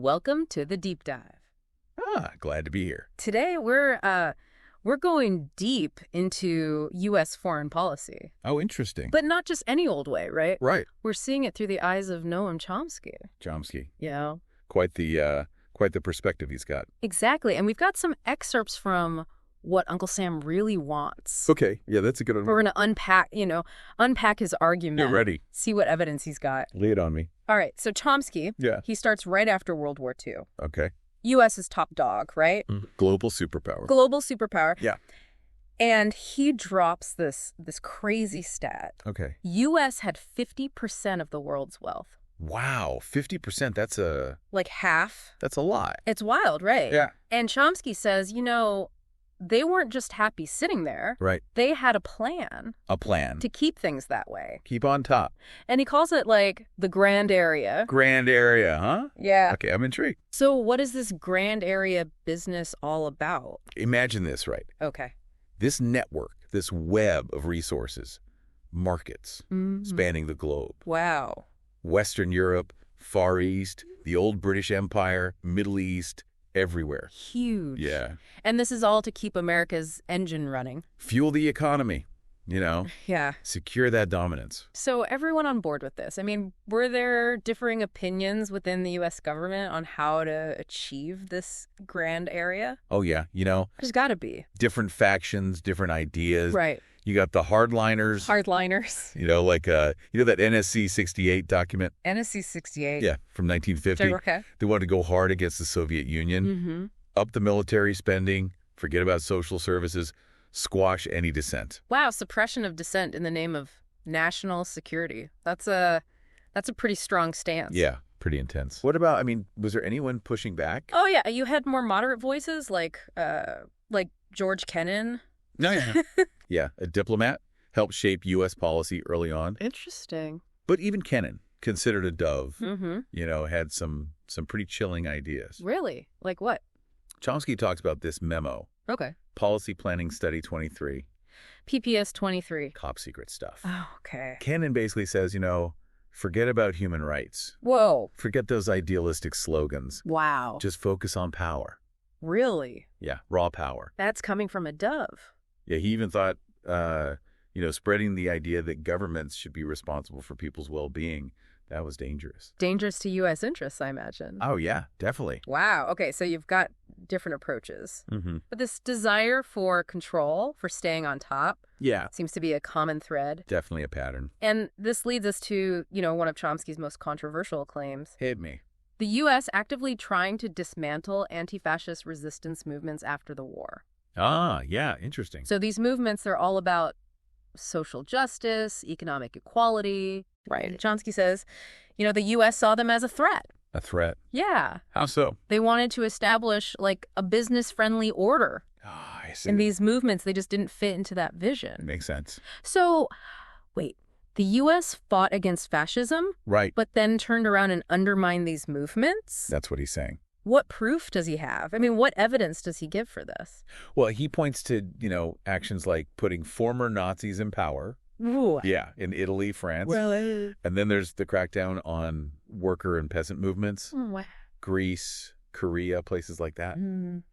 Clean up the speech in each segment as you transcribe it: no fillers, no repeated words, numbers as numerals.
Welcome to the deep dive. Glad to be here. Today we're going deep into U.S. foreign policy. Oh, interesting. But not just any old way, right? Right. We're seeing it through the eyes of Noam Chomsky. Chomsky. Yeah. Quite the perspective he's got. Exactly. And we've got some excerpts from what Uncle Sam really wants. Okay. Yeah, that's a good one. We're going to unpack his argument. Get ready. See what evidence he's got. Lay it on me. All right. So Chomsky, he starts right after World War II. Okay. U.S. is top dog, right? Global superpower. Global superpower. Yeah. And he drops this crazy stat. Okay. U.S. had 50% of the world's wealth. Wow. 50%. That's a... Like half. That's a lot. It's wild, right? Yeah. And Chomsky says, they weren't just happy sitting there. Right. They had a plan. A plan. To keep things that way. Keep on top. And he calls it like the grand area. Grand area, huh? Yeah. Okay, I'm intrigued. So what is this grand area business all about? Imagine this, right? Okay. This network, this web of resources, markets spanning the globe. Wow. Western Europe, Far East, the old British Empire, Middle East, everywhere. Huge. Yeah. And this is all to keep America's engine running. Fuel the economy, Yeah. Secure that dominance. So everyone on board with this? I mean, were there differing opinions within the U.S. government on how to achieve this grand area? Oh, yeah. There's got to be. Different factions, different ideas. Right. You got the hardliners. Hardliners. That NSC 68 document? NSC 68. Yeah, from 1950. Okay. They wanted to go hard against the Soviet Union. Up the military spending, forget about social services, squash any dissent. Wow, suppression of dissent in the name of national security. That's a pretty strong stance. Yeah, pretty intense. What about, was there anyone pushing back? Oh, yeah, you had more moderate voices like George Kennan. No, yeah. Yeah, a diplomat, helped shape U.S. policy early on. Interesting. But even Kennan, considered a dove, had some pretty chilling ideas. Really? Like what? Chomsky talks about this memo. Okay. Policy Planning Study 23. PPS 23. Top secret stuff. Oh, okay. Kennan basically says, forget about human rights. Whoa. Forget those idealistic slogans. Wow. Just focus on power. Really? Yeah, raw power. That's coming from a dove. Yeah, he even thought, spreading the idea that governments should be responsible for people's well-being, that was dangerous. Dangerous to U.S. interests, I imagine. Oh, yeah, definitely. Wow. Okay, so you've got different approaches. But this desire for control, for staying on top, seems to be a common thread. Definitely a pattern. And this leads us to, one of Chomsky's most controversial claims. Hit me. The U.S. actively trying to dismantle anti-fascist resistance movements after the war. Ah, yeah, interesting. So these movements are all about social justice, economic equality. Right. Chomsky says, the U.S. saw them as a threat. A threat? Yeah. How so? They wanted to establish, a business-friendly order. Ah, I see. And these movements, they just didn't fit into that vision. Makes sense. So, wait. The U.S. fought against fascism? Right. But then turned around and undermined these movements? That's what he's saying. What proof does he have? What evidence does he give for this? Well, he points to, actions like putting former Nazis in power. Ooh. Yeah, in Italy, France. Well, and then there's the crackdown on worker and peasant movements. Wow. Greece, Korea, places like that.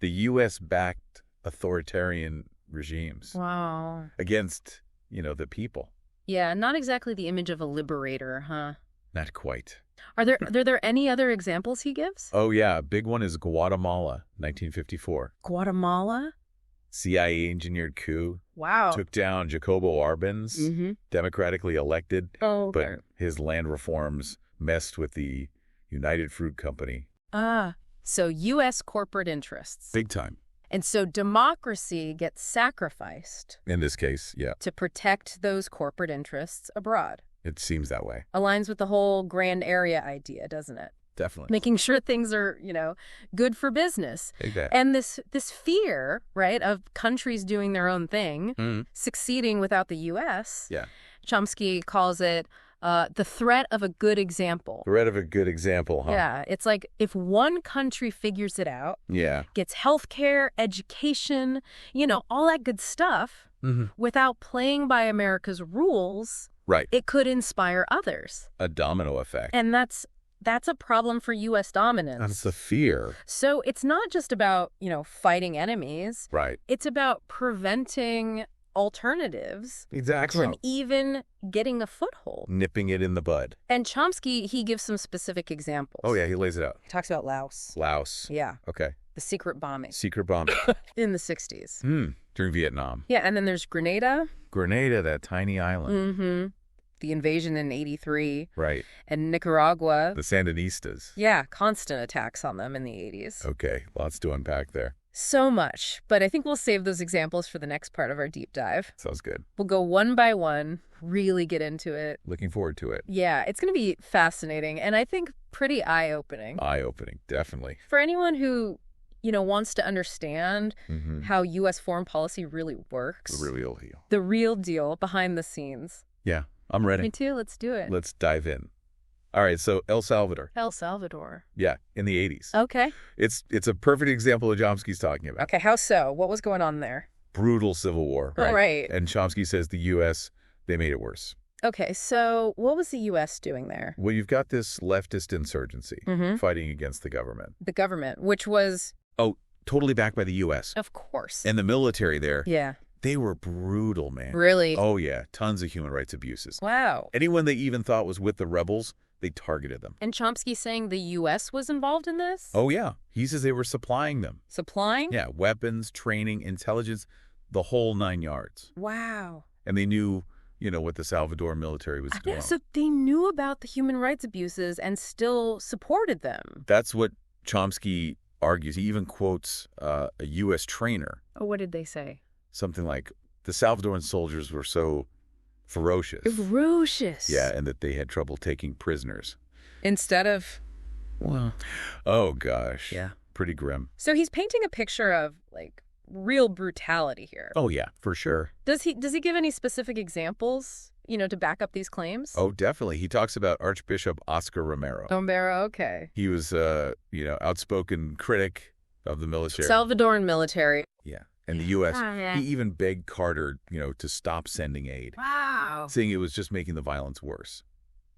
The U.S. backed authoritarian regimes. Wow. Against, the people. Yeah, not exactly the image of a liberator, huh? Not quite. Are there any other examples he gives? Oh, yeah. Big one is Guatemala, 1954. Guatemala? CIA-engineered coup. Wow. Took down Jacobo Arbenz, democratically elected. Oh, okay. But his land reforms messed with the United Fruit Company. Ah, so U.S. corporate interests. Big time. And so democracy gets sacrificed. In this case, yeah. To protect those corporate interests abroad. It seems that way. Aligns with the whole grand area idea, doesn't it? Definitely. Making sure things are, good for business. Exactly. And this fear, right, of countries doing their own thing, succeeding without the U.S., Chomsky calls it the threat of a good example. Threat of a good example, huh? Yeah. It's like if one country figures it out, gets healthcare, education, all that good stuff, without playing by America's rules, right, it could inspire others. A domino effect. And that's that's a problem for U.S. dominance. That's the fear. So it's not just about, fighting enemies. Right. It's about preventing alternatives Exactly. from even getting a foothold. Nipping it in the bud. And Chomsky, he gives some specific examples. Oh, yeah, he lays it out. He talks about Laos. Laos. Yeah. Okay. The secret bombing. Secret bombing. In the 60s. During Vietnam. Yeah, and then there's Grenada. Grenada, that tiny island. Mm-hmm. The invasion in 83. Right. And Nicaragua. The Sandinistas. Yeah, constant attacks on them in the 80s. Okay, lots to unpack there. So much, but I think we'll save those examples for the next part of our deep dive. Sounds good. We'll go one by one, really get into it. Looking forward to it. Yeah, it's going to be fascinating and I think pretty eye-opening. Eye-opening, definitely. For anyone who, wants to understand how U.S. foreign policy really works. The real deal. The real deal behind the scenes. Yeah, I'm ready. Me too, let's do it. Let's dive in. All right, so El Salvador. El Salvador. Yeah, in the 80s. Okay. It's a perfect example of Chomsky's talking about. Okay, how so? What was going on there? Brutal civil war, right? Right. And Chomsky says the U.S., they made it worse. Okay, so what was the U.S. doing there? Well, you've got this leftist insurgency fighting against the government. The government, which was... Oh, totally backed by the U.S. Of course. And the military there. Yeah. They were brutal, man. Really? Oh, yeah. Tons of human rights abuses. Wow. Anyone they even thought was with the rebels, they targeted them. And Chomsky saying the U.S. was involved in this? Oh, yeah. He says they were supplying them. Supplying? Yeah, weapons, training, intelligence, the whole 9 yards. Wow. And they knew, what the Salvador military was doing. So they knew about the human rights abuses and still supported them. That's what Chomsky argues. He even quotes a U.S. trainer. Oh, what did they say? Something like, the Salvadoran soldiers were so ferocious. Ferocious. Yeah, and that they had trouble taking prisoners. Instead of... Well... Oh, gosh. Yeah. Pretty grim. So he's painting a picture of, real brutality here. Oh, yeah, for sure. Does he give any specific examples, to back up these claims? Oh, definitely. He talks about Archbishop Oscar Romero. Romero, okay. He was, outspoken critic of the military. Salvadoran military. Yeah. And the U.S., he even begged Carter, to stop sending aid. Wow. Saying it was just making the violence worse.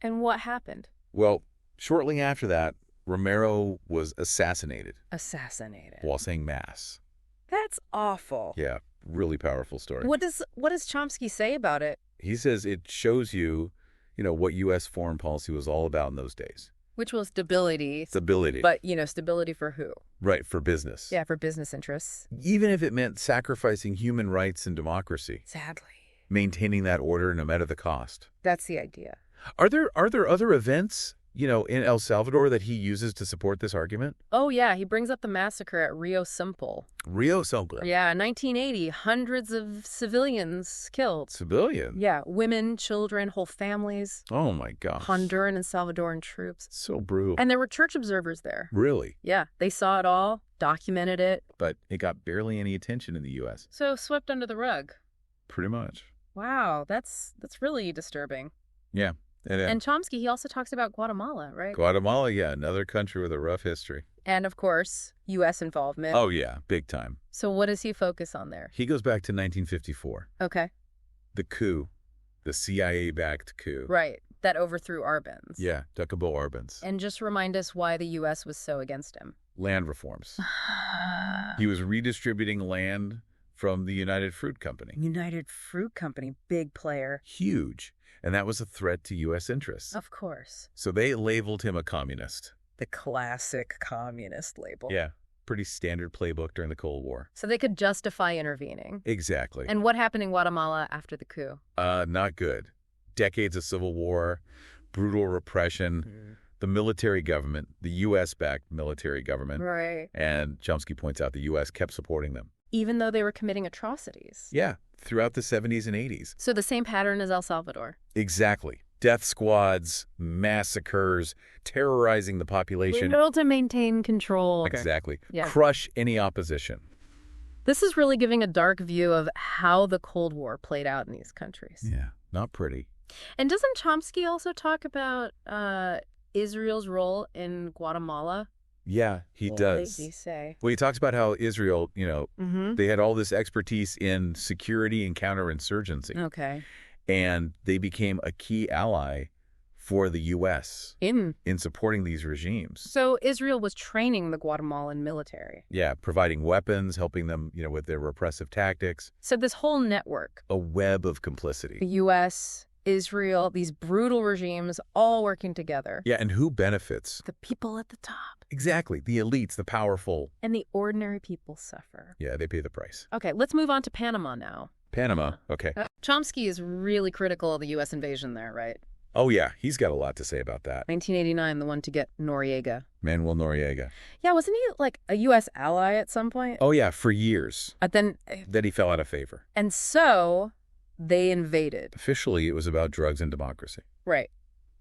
And what happened? Well, shortly after that, Romero was assassinated. Assassinated. While saying Mass. That's awful. Yeah, really powerful story. What does Chomsky say about it? He says it shows you, what U.S. foreign policy was all about in those days. Which was stability. Stability. But, stability for who? Right, for business. Yeah, for business interests. Even if it meant sacrificing human rights and democracy. Sadly. Maintaining that order no matter the cost. That's the idea. Are there other events, in El Salvador that he uses to support this argument? Oh, yeah. He brings up the massacre at Rio Simple. Rio Simple? Yeah, 1980. Hundreds of civilians killed. Civilians? Yeah, women, children, whole families. Oh, my gosh. Honduran and Salvadoran troops. So brutal. And there were church observers there. Really? Yeah, they saw it all, documented it. But it got barely any attention in the U.S. So swept under the rug. Pretty much. Wow, that's really disturbing. Yeah. And Chomsky, he also talks about Guatemala, right? Guatemala, yeah, another country with a rough history. And, of course, U.S. involvement. Oh, yeah, big time. So what does he focus on there? He goes back to 1954. Okay. The coup, the CIA-backed coup. Right, that overthrew Arbenz. Yeah, Jacobo Arbenz. And just remind us why the U.S. was so against him. Land reforms. He was redistributing land from the United Fruit Company. United Fruit Company, big player. Huge. And that was a threat to U.S. interests. Of course. So they labeled him a communist. The classic communist label. Yeah, pretty standard playbook during the Cold War. So they could justify intervening. Exactly. And what happened in Guatemala after the coup? Not good. Decades of civil war, brutal repression, the military government, the U.S.-backed military government. Right. And Chomsky points out the U.S. kept supporting them. Even though they were committing atrocities. Yeah, throughout the 70s and 80s. So the same pattern as El Salvador. Exactly. Death squads, massacres, terrorizing the population. Brutal to maintain control. Exactly. Yeah. Crush any opposition. This is really giving a dark view of how the Cold War played out in these countries. Yeah, not pretty. And doesn't Chomsky also talk about Israel's role in Guatemala? Yeah, he does. What did he say? Well, he talks about how Israel, they had all this expertise in security and counterinsurgency. Okay. And they became a key ally for the U.S. in supporting these regimes. So Israel was training the Guatemalan military. Yeah, providing weapons, helping them, with their repressive tactics. So this whole network. A web of complicity. The U.S., Israel, these brutal regimes all working together. Yeah, and who benefits? The people at the top. Exactly. The elites, the powerful. And the ordinary people suffer. Yeah, they pay the price. Okay, let's move on to Panama now. Panama, okay. Chomsky is really critical of the U.S. invasion there, right? Oh, yeah. He's got a lot to say about that. 1989, the one to get Noriega. Manuel Noriega. Yeah, wasn't he like a U.S. ally at some point? Oh, yeah, for years. Then he fell out of favor. And so they invaded. Officially, it was about drugs and democracy. Right.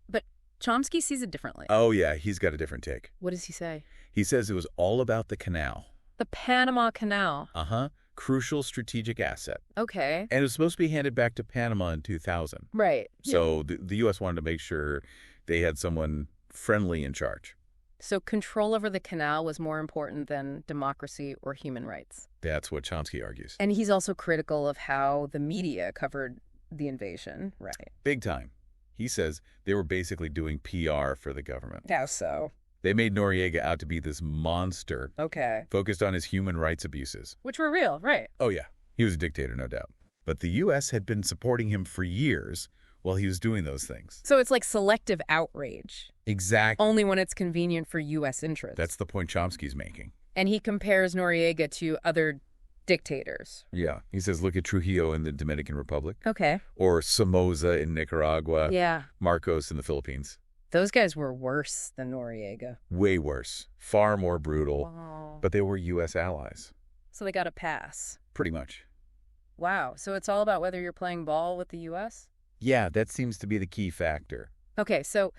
But Chomsky sees it differently. Oh, yeah. He's got a different take. What does he say? He says it was all about the canal. The Panama Canal. Uh-huh. Crucial strategic asset. Okay. And it was supposed to be handed back to Panama in 2000. Right. So the U.S. wanted to make sure they had someone friendly in charge. So control over the canal was more important than democracy or human rights. That's what Chomsky argues. And he's also critical of how the media covered the invasion, right? Big time. He says they were basically doing PR for the government. How so? They made Noriega out to be this monster. Okay. Focused on his human rights abuses. Which were real, right? Oh, yeah. He was a dictator, no doubt. But the U.S. had been supporting him for years while he was doing those things. So it's like selective outrage. Exactly. Only when it's convenient for U.S. interests. That's the point Chomsky's making. And he compares Noriega to other dictators. Yeah. He says, look at Trujillo in the Dominican Republic. Okay. Or Somoza in Nicaragua. Yeah. Marcos in the Philippines. Those guys were worse than Noriega. Way worse. Far more brutal. Wow. But they were U.S. allies. So they got a pass. Pretty much. Wow. So it's all about whether you're playing ball with the U.S.? Yeah, that seems to be the key factor. Okay, so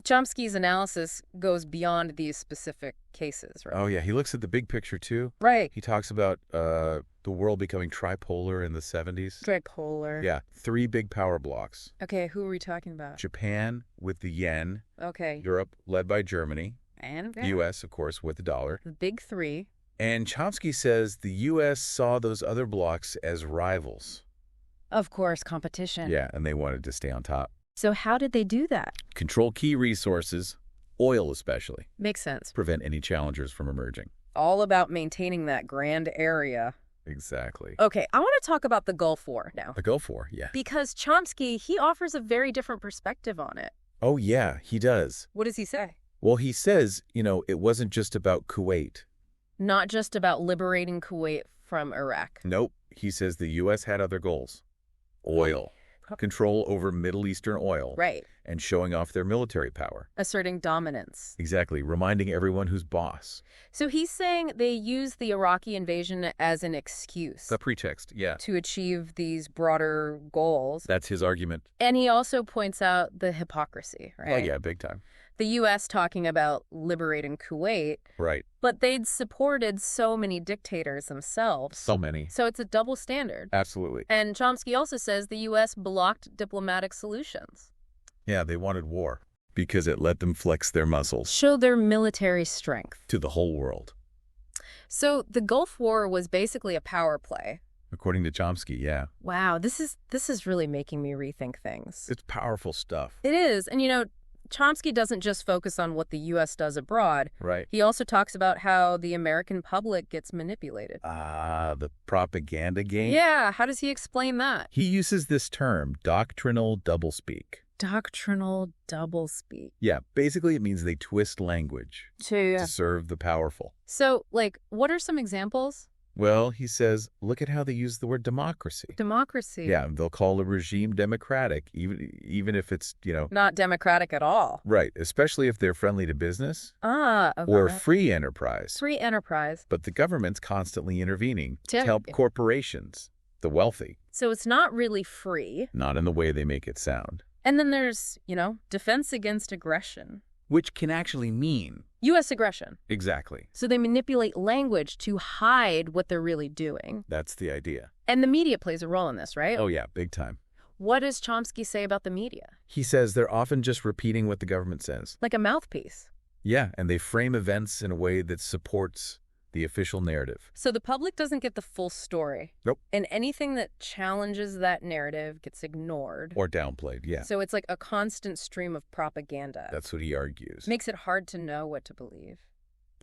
Chomsky's analysis goes beyond these specific cases, right? Oh, yeah. He looks at the big picture, too. Right. He talks about the world becoming tripolar in the 70s. Tripolar. Yeah. 3 big power blocks. Okay, who are we talking about? Japan with the yen. Okay. Europe, led by Germany. And the U.S., of course, with the dollar. The big 3. And Chomsky says the U.S. saw those other blocks as rivals. Of course, competition. Yeah, and they wanted to stay on top. So how did they do that? Control key resources, oil especially. Makes sense. Prevent any challengers from emerging. All about maintaining that grand area. Exactly. Okay, I want to talk about the Gulf War now. The Gulf War, yeah. Because Chomsky, he offers a very different perspective on it. Oh, yeah, he does. What does he say? Well, he says, it wasn't just about Kuwait. Not just about liberating Kuwait from Iraq. Nope. He says the U.S. had other goals. Oil. Control over Middle Eastern oil. Right. And showing off their military power. Asserting dominance. Exactly. Reminding everyone who's boss. So he's saying they used the Iraqi invasion as an excuse. A pretext, yeah. To achieve these broader goals. That's his argument. And he also points out the hypocrisy, right? Oh, yeah, big time. The U.S. talking about liberating Kuwait. Right. But they'd supported so many dictators themselves. So many. So it's a double standard. Absolutely. And Chomsky also says the U.S. blocked diplomatic solutions. Yeah, they wanted war because it let them flex their muscles. Show their military strength. To the whole world. So the Gulf War was basically a power play. According to Chomsky, yeah. Wow, this is really making me rethink things. It's powerful stuff. It is. And Chomsky doesn't just focus on what the U.S. does abroad. Right. He also talks about how the American public gets manipulated. The propaganda game? Yeah, how does he explain that? He uses this term, doctrinal doublespeak. Doctrinal doublespeak. Yeah, basically it means they twist language to serve the powerful. So, what are some examples? Well, he says, look at how they use the word democracy. Democracy. Yeah, they'll call a regime democratic, even if it's, not democratic at all. Right, especially if they're friendly to business. Okay. Or free enterprise. Free enterprise. But the government's constantly intervening to help corporations, the wealthy. So it's not really free. Not in the way they make it sound. And then there's, defense against aggression. Which can actually mean U.S. aggression. Exactly. So they manipulate language to hide what they're really doing. That's the idea. And the media plays a role in this, right? Oh, yeah, big time. What does Chomsky say about the media? He says they're often just repeating what the government says. Like a mouthpiece. Yeah, and they frame events in a way that supports the official narrative. So the public doesn't get the full story. Nope. And anything that challenges that narrative gets ignored. Or downplayed, yeah. So it's like a constant stream of propaganda. That's what he argues. Makes it hard to know what to believe.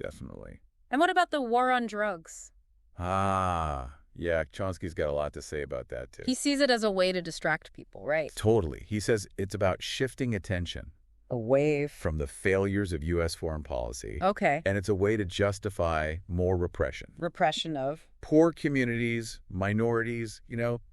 Definitely. And what about the war on drugs? Yeah, Chomsky's got a lot to say about that, too. He sees it as a way to distract people, right? Totally. He says it's about shifting attention away from the failures of U.S. foreign policy. Okay. And it's a way to justify more repression. Repression of? Poor communities, minorities,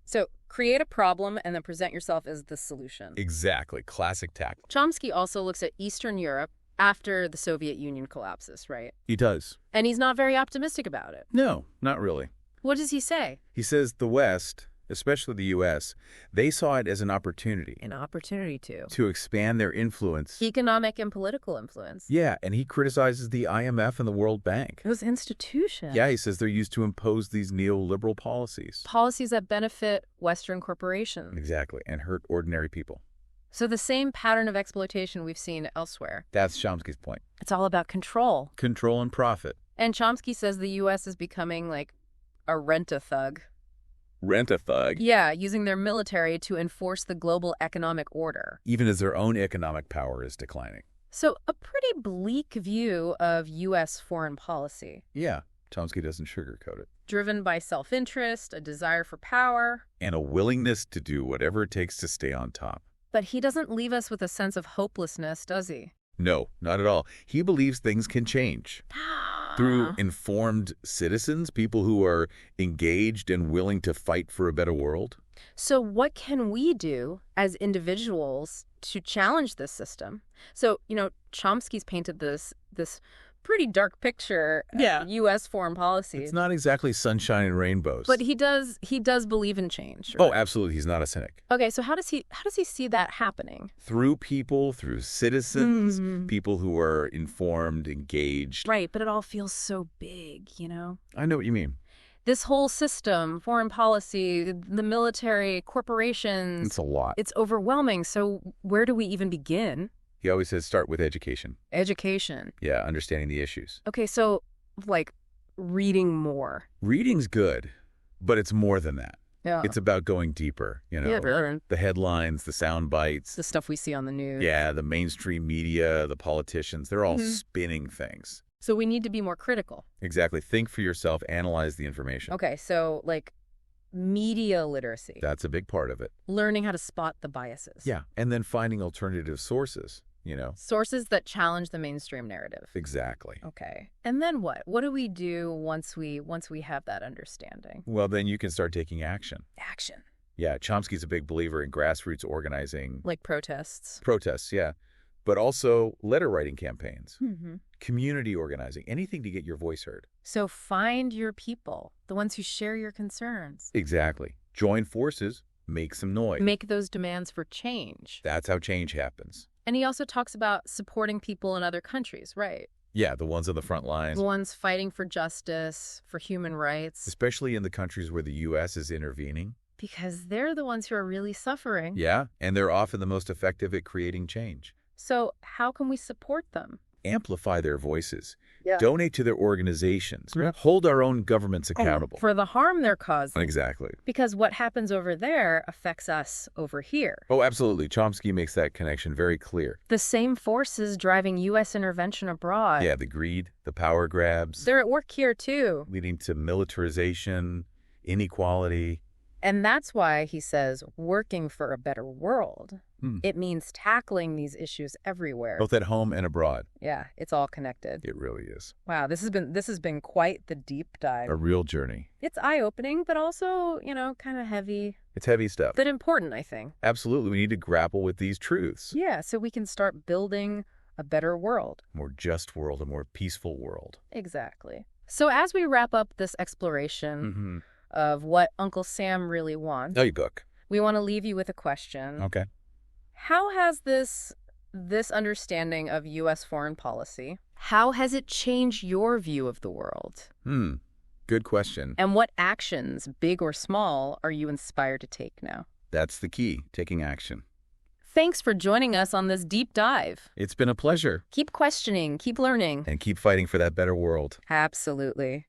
So create a problem and then present yourself as the solution. Exactly. Classic tactic. Chomsky also looks at Eastern Europe after the Soviet Union collapses, right? He does. And he's not very optimistic about it. No, not really. What does he say? He says the West, especially the U.S., they saw it as an opportunity. An opportunity to expand their influence. Economic and political influence. Yeah, and he criticizes the IMF and the World Bank. Those institutions. Yeah, he says they're used to impose these neoliberal policies. Policies that benefit Western corporations. Exactly, and hurt ordinary people. So the same pattern of exploitation we've seen elsewhere. That's Chomsky's point. It's all about control. Control and profit. And Chomsky says the U.S. is becoming like a rent-a-thug. Rent-a-thug? Yeah, using their military to enforce the global economic order. Even as their own economic power is declining. So a pretty bleak view of U.S. foreign policy. Yeah, Chomsky doesn't sugarcoat it. Driven by self-interest, a desire for power. And a willingness to do whatever it takes to stay on top. But he doesn't leave us with a sense of hopelessness, does he? No, not at all. He believes things can change. Through informed citizens, people who are engaged and willing to fight for a better world. So what can we do as individuals to challenge this system? So, Chomsky's painted this pretty dark picture of U.S. foreign policy. It's not exactly sunshine and rainbows. But he does believe in change. Right? Oh, absolutely. He's not a cynic. Okay, so how does he see that happening? Through people, through citizens, people who are informed, engaged. Right, but it all feels so big, I know what you mean. This whole system, foreign policy, the military, corporations. It's a lot. It's overwhelming. So where do we even begin? He always says start with education. Education. Yeah, understanding the issues. Okay, so, reading more. Reading's good, but it's more than that. Yeah. It's about going deeper, The headlines, the sound bites. The stuff we see on the news. Yeah, the mainstream media, the politicians, they're all spinning things. So we need to be more critical. Exactly. Think for yourself, analyze the information. Okay, so, media literacy. That's a big part of it. Learning how to spot the biases. Yeah, and then finding alternative sources. Sources that challenge the mainstream narrative. Exactly. Okay. And then what? What do we do once we have that understanding? Well, then you can start taking action. Action. Yeah, Chomsky's a big believer in grassroots organizing. Like protests. Protests, yeah. But also letter writing campaigns. Mm-hmm. Community organizing. Anything to get your voice heard. So find your people, the ones who share your concerns. Exactly. Join forces, make some noise. Make those demands for change. That's how change happens. And he also talks about supporting people in other countries, right? Yeah, the ones on the front lines. The ones fighting for justice, for human rights. Especially in the countries where the U.S. is intervening. Because they're the ones who are really suffering. Yeah, and they're often the most effective at creating change. So how can we support them? Amplify their voices. Yeah. Donate to their organizations. Yeah. Hold our own governments accountable. For the harm they're causing. Exactly. Because what happens over there affects us over here. Oh, absolutely. Chomsky makes that connection very clear. The same forces driving U.S. intervention abroad. Yeah, the greed, the power grabs. They're at work here, too. Leading to militarization, inequality. And that's why he says working for a better world. It means tackling these issues everywhere. Both at home and abroad. Yeah, it's all connected. It really is. Wow, this has been quite the deep dive. A real journey. It's eye-opening, but also, kind of heavy. It's heavy stuff. But important, I think. Absolutely. We need to grapple with these truths. Yeah, so we can start building a better world. More just world, a more peaceful world. Exactly. So as we wrap up this exploration of what Uncle Sam really wants. Oh, you book. We want to leave you with a question. Okay. How has this understanding of U.S. foreign policy, how has it changed your view of the world? Good question. And what actions, big or small, are you inspired to take now? That's the key, taking action. Thanks for joining us on this deep dive. It's been a pleasure. Keep questioning, keep learning. And keep fighting for that better world. Absolutely.